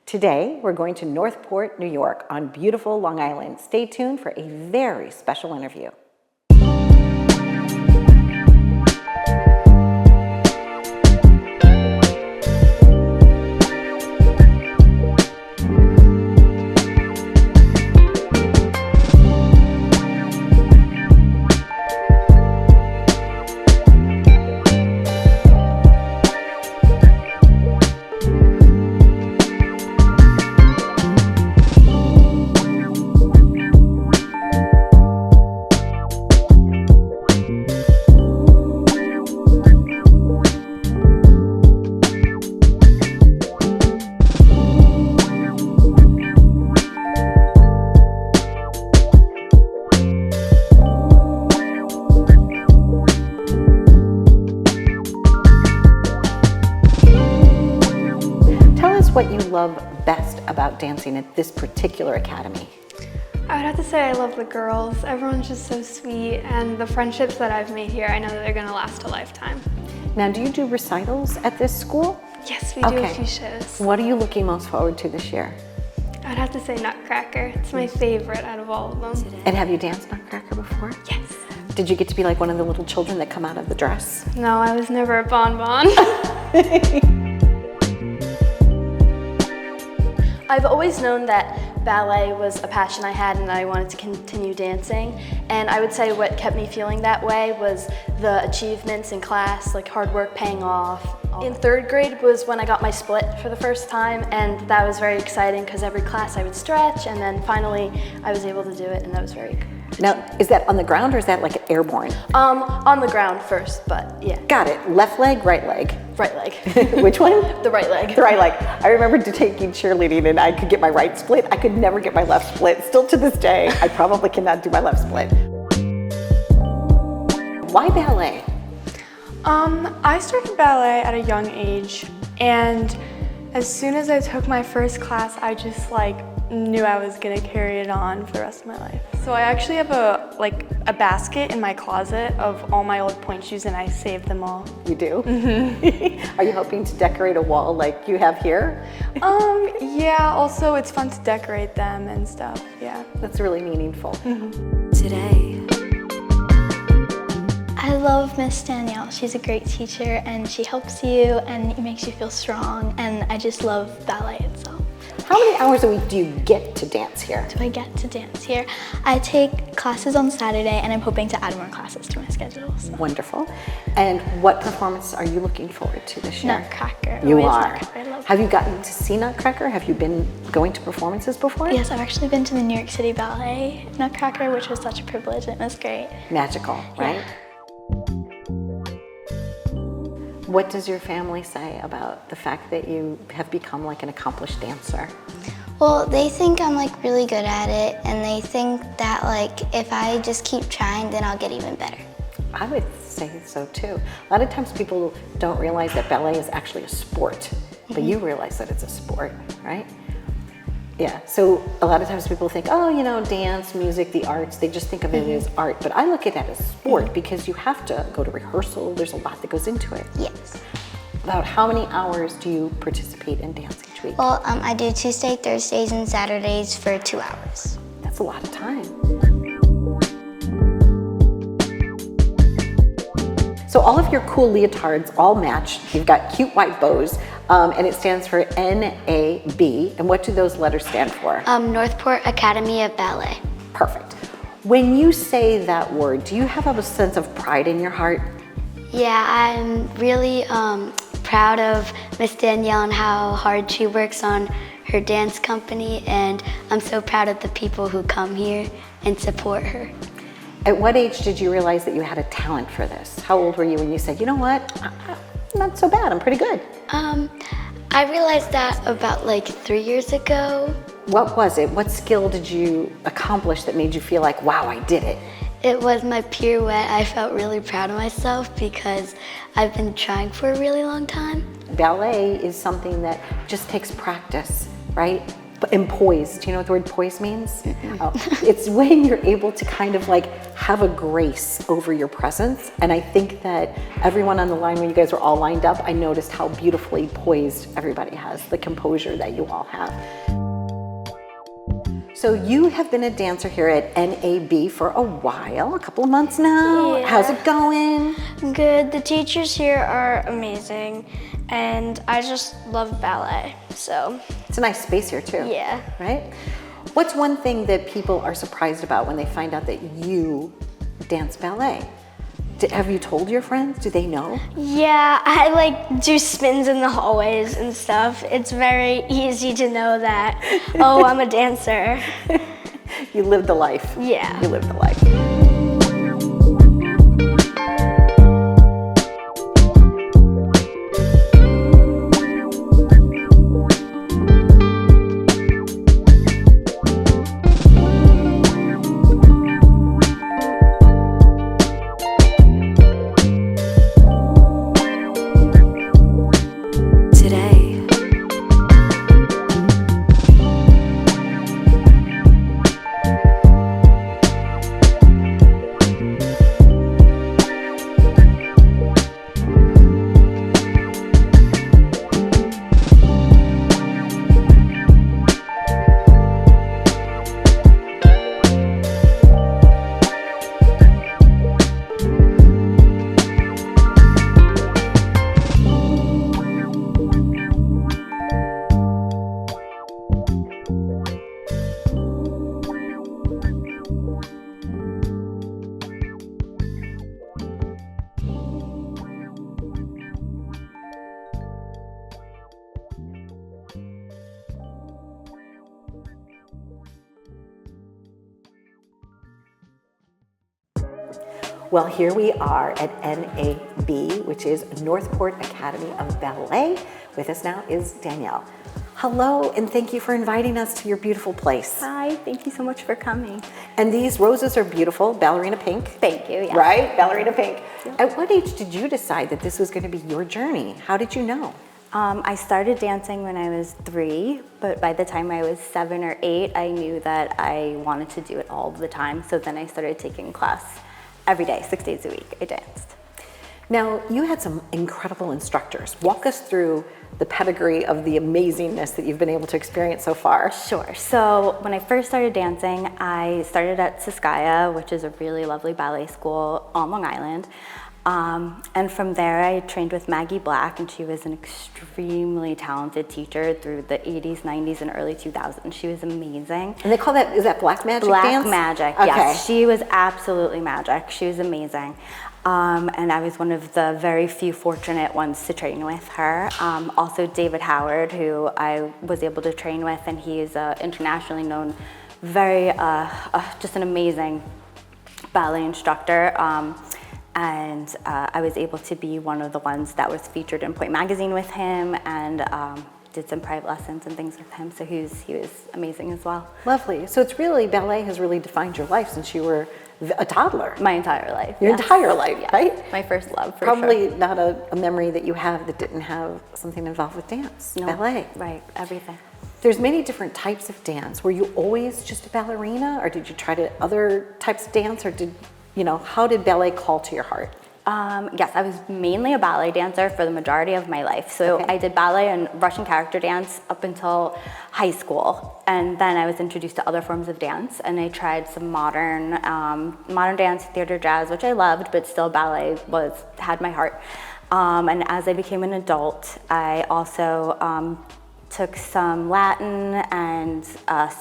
Today, we're going to Northport, New York on beautiful Long Island. Stay tuned for a very special interview. What you love best about dancing at this particular academy? I would have to say I love the girls. Everyone's just so sweet, and the friendships that I've made here, I know that they're going to last a lifetime. Now, do you do recitals at this school? Yes, we do a few shows. What are you looking most forward to this year? I would have to say Nutcracker. It's my favorite out of all of them. And have you danced Nutcracker before? Yes. Did you get to be like one of the little children that come out of the dress? No, I was never a bonbon. I've always known that ballet was a passion I had and that I wanted to continue dancing. And I would say what kept me feeling that way was the achievements in class, like hard work paying off. In third grade was when I got my split for the first time, and that was very exciting because every class I would stretch, and then finally I was able to do it, and that was very good. Now, is that on the ground or is that like airborne? On the ground first, but yeah. Got it. Left leg, right leg? Right leg. Which one? The right leg. The right leg. I remember taking cheerleading and I could get my right split. I could never get my left split. Still to this day, I probably cannot do my left split. Why ballet? I started ballet at a young age, and as soon as I took my first class, I just knew I was gonna carry it on for the rest of my life. So I actually have a basket in my closet of all my old pointe shoes, and I saved them all. You do? Mm-hmm. Are you hoping to decorate a wall like you have here? Yeah, also it's fun to decorate them and stuff, yeah. That's really meaningful. Mm-hmm. Today. I love Miss Danielle. She's a great teacher and she helps you and it makes you feel strong, and I just love ballet itself. How many hours a week do you get to dance here? Do I get to dance here? I take classes on Saturday and I'm hoping to add more classes to my schedule. So. Wonderful. And what performance are you looking forward to this year? Nutcracker. You Always are. Nutcracker. I love Have you gotten to see Nutcracker? Have you been going to performances before? Yes, I've actually been to the New York City Ballet Nutcracker, which was such a privilege. It was great. Magical, right? Yeah. What does your family say about the fact that you have become like an accomplished dancer? Well, they think I'm really good at it, and they think that if I just keep trying, then I'll get even better. I would say so too. A lot of times people don't realize that ballet is actually a sport, but you realize that it's a sport, right? Yeah, so a lot of times people think, oh, dance, music, the arts, they just think of it as art, but I look at it as sport because you have to go to rehearsal, there's a lot that goes into it. Yes. About how many hours do you participate in dance each week? Well, I do Tuesday, Thursdays, and Saturdays for 2 hours. That's a lot of time. So all of your cool leotards all match. You've got cute white bows, and it stands for NAB. And what do those letters stand for? Northport Academy of Ballet. Perfect. When you say that word, do you have a sense of pride in your heart? Yeah, I'm really proud of Miss Danielle and how hard she works on her dance company, and I'm so proud of the people who come here and support her. At what age did you realize that you had a talent for this? How old were you when you said, you know what, not so bad, I'm pretty good? I realized that about 3 years ago. What was it? What skill did you accomplish that made you feel like, wow, I did it? It was my pirouette. I felt really proud of myself because I've been trying for a really long time. Ballet is something that just takes practice, right? And poised. Do you know what the word poised means? Oh, it's when you're able to kind of like have a grace over your presence. And I think that everyone on the line, when you guys were all lined up, I noticed how beautifully poised everybody has, the composure that you all have. So you have been a dancer here at NAB for a while, a couple of months now. Yeah. How's it going? Good. The teachers here are amazing, and I just love ballet. So, It's a nice space here too. yeah. Right? What's one thing that people are surprised about when they find out that you dance ballet? Have you told your friends? Do they know? Yeah, I like do spins in the hallways and stuff. It's very easy to know that, oh, I'm a dancer. You lived the life. Yeah. You lived the life. Well, here we are at NAB, which is Northport Academy of Ballet. With us now is Danielle. Hello, and thank you for inviting us to your beautiful place. Hi, thank you so much for coming. And these roses are beautiful, ballerina pink. Thank you, yeah. Right, ballerina pink. At what age did you decide that this was going to be your journey? How did you know? I started dancing when I was 3, but by the time I was 7 or 8, I knew that I wanted to do it all the time. So then I started taking class every day, 6 days a week, I danced. Now, you had some incredible instructors. Walk us through the pedigree of the amazingness that you've been able to experience so far. Sure. So when I first started dancing, I started at Siskaya, which is a really lovely ballet school on Long Island. And from there, I trained with Maggie Black, and she was an extremely talented teacher through the 80s, 90s, and early 2000s. She was amazing. And they call that, is that black magic dance? Black magic, okay. Yes. She was absolutely magic. She was amazing. And I was one of the very few fortunate ones to train with her. Also David Howard, who I was able to train with, and he is internationally known, very, just an amazing ballet instructor. And I was able to be one of the ones that was featured in Point Magazine with him, and did some private lessons and things with him. So he was amazing as well. Lovely. So it's really, ballet has really defined your life since you were a toddler. My entire life. Your yes. entire life, Yes. right? My first love, for Probably sure. not a memory that you have that didn't have something involved with dance, No. ballet. Right, everything. There's many different types of dance. Were you always just a ballerina, or did you try to other types of dance, or how did ballet call to your heart? Yes, I was mainly a ballet dancer for the majority of my life. So Okay. I did ballet and Russian character dance up until high school. And then I was introduced to other forms of dance, and I tried some modern dance, theater, jazz, which I loved, but still ballet had my heart. And as I became an adult, I also took some Latin and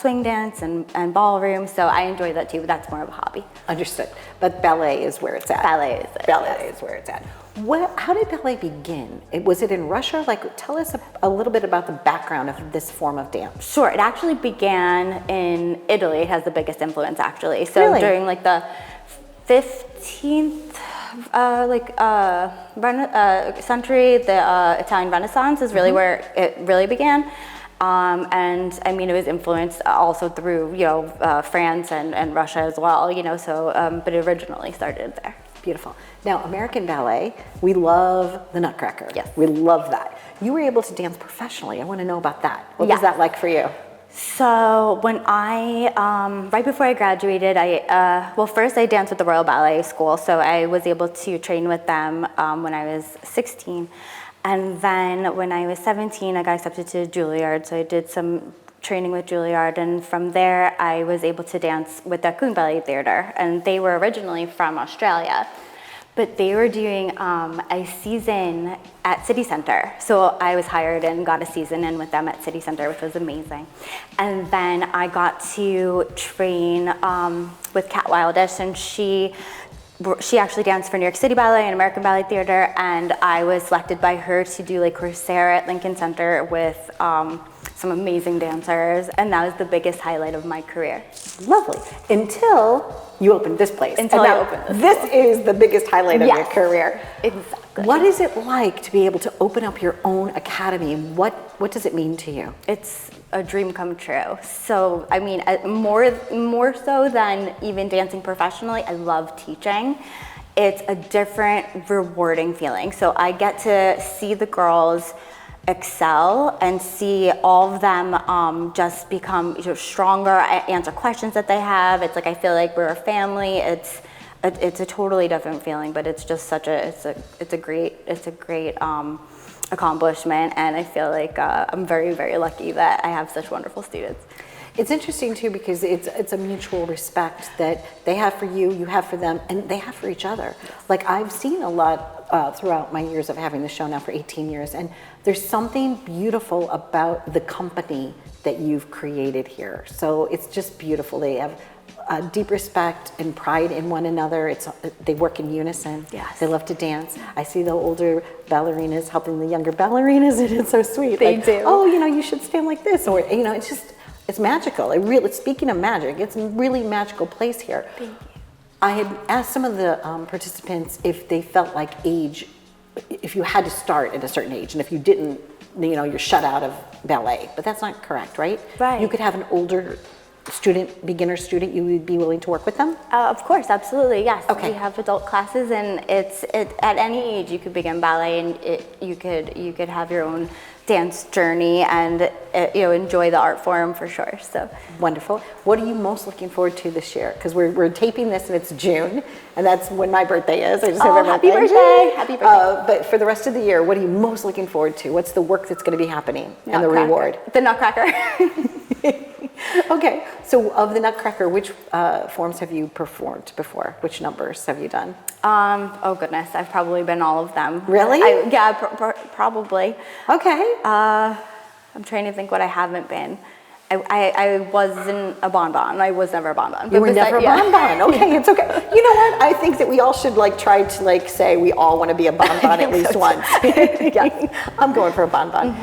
swing dance and ballroom, so I enjoy that too, but that's more of a hobby. Understood. But ballet is where it's at. Ballet is it, Ballet yes. is where it's at. How did ballet begin? Was it in Russia? Tell us a little bit about the background of this form of dance. Sure, it actually began in Italy. It has the biggest influence, actually. So Really? during the 15th century, the Italian Renaissance is really where it really began. And I mean, it was influenced also through, France and Russia as well, but it originally started there. Beautiful. Now, American ballet, we love the Nutcracker. Yes. We love that. You were able to dance professionally. I want to know about that. What was Yes. that like for you? So when right before I graduated, first I danced with the Royal Ballet School, so I was able to train with them when I was 16. And then when I was 17, I got accepted to Juilliard, so I did some training with Juilliard, and from there I was able to dance with the Coon Ballet Theatre, and they were originally from Australia. But they were doing a season at City Center. So I was hired and got a season in with them at City Center, which was amazing. And then I got to train with Kat Wildish, and she actually danced for New York City Ballet and American Ballet Theater, and I was selected by her to do like Coursera at Lincoln Center with some amazing dancers, and that was the biggest highlight of my career. Lovely. Until you opened this place. Until I opened this is the biggest highlight of your career. Exactly. What is it like to be able to open up your own academy? What does it mean to you? It's a dream come true. So, I mean, more so than even dancing professionally, I love teaching. It's a different, rewarding feeling. So I get to see the girls excel and see all of them just become stronger, answer questions that they have. It's like I feel like we're a family. It's a totally different feeling, but it's just it's a great accomplishment, and I feel like I'm very, very lucky that I have such wonderful students. It's interesting too because it's a mutual respect that they have for you, you have for them, and they have for each other. Like I've seen a lot throughout my years of having the show now for 18 years, and there's something beautiful about the company that you've created here. So it's just beautiful. They have deep respect and pride in one another. They work in unison. Yes. They love to dance. I see the older ballerinas helping the younger ballerinas, and it's so sweet. They like, do. Oh, you should stand like this, or it's magical. Speaking of magic, it's a really magical place here. Thank you. I had asked some of the participants if they felt like if you had to start at a certain age, and if you didn't, you're shut out of ballet. But that's not correct, right? Right. You could have an older student, beginner student, you would be willing to work with them? Of course, absolutely, yes. Okay. We have adult classes, and at any age you could begin ballet, and you could have your own dance journey and enjoy the art form for sure. So wonderful. What are you most looking forward to this year? Because we're taping this and it's June, and that's when my birthday is. I just have happy birthday! Happy birthday! But for the rest of the year, what are you most looking forward to? What's the work that's going to be happening and the reward? The Nutcracker. Okay, so of the Nutcracker, which forms have you performed before? Which numbers have you done? Oh goodness, I've probably been all of them. Really? Probably. Okay. I'm trying to think what I haven't been. I wasn't a bonbon. I was never a bonbon. You were never a bonbon. Okay, it's okay. You know what? I think that we all should try to say we all want to be a bonbon at least once. Yes, I'm going for a bonbon.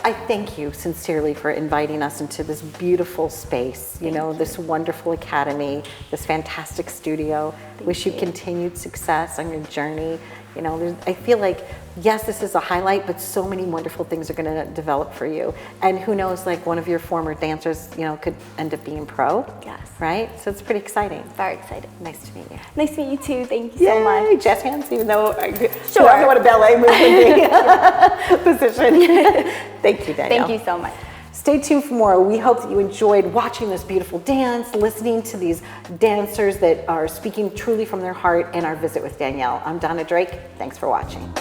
I thank you sincerely for inviting us into this beautiful space, this wonderful academy, this fantastic studio. Wish you continued success on your journey. I feel like, yes, this is a highlight, but so many wonderful things are going to develop for you. And who knows, one of your former dancers, could end up being pro. Yes. Right? So it's pretty exciting. Very excited. Nice to meet you. Nice to meet you too. Thank you so much. Jazz hands, even though I Sure. don't know what a ballet move would be. Position. Thank you, Danielle. Thank you so much. Stay tuned for more. We hope that you enjoyed watching this beautiful dance, listening to these dancers that are speaking truly from their heart, and our visit with Danielle. I'm Donna Drake. Thanks for watching.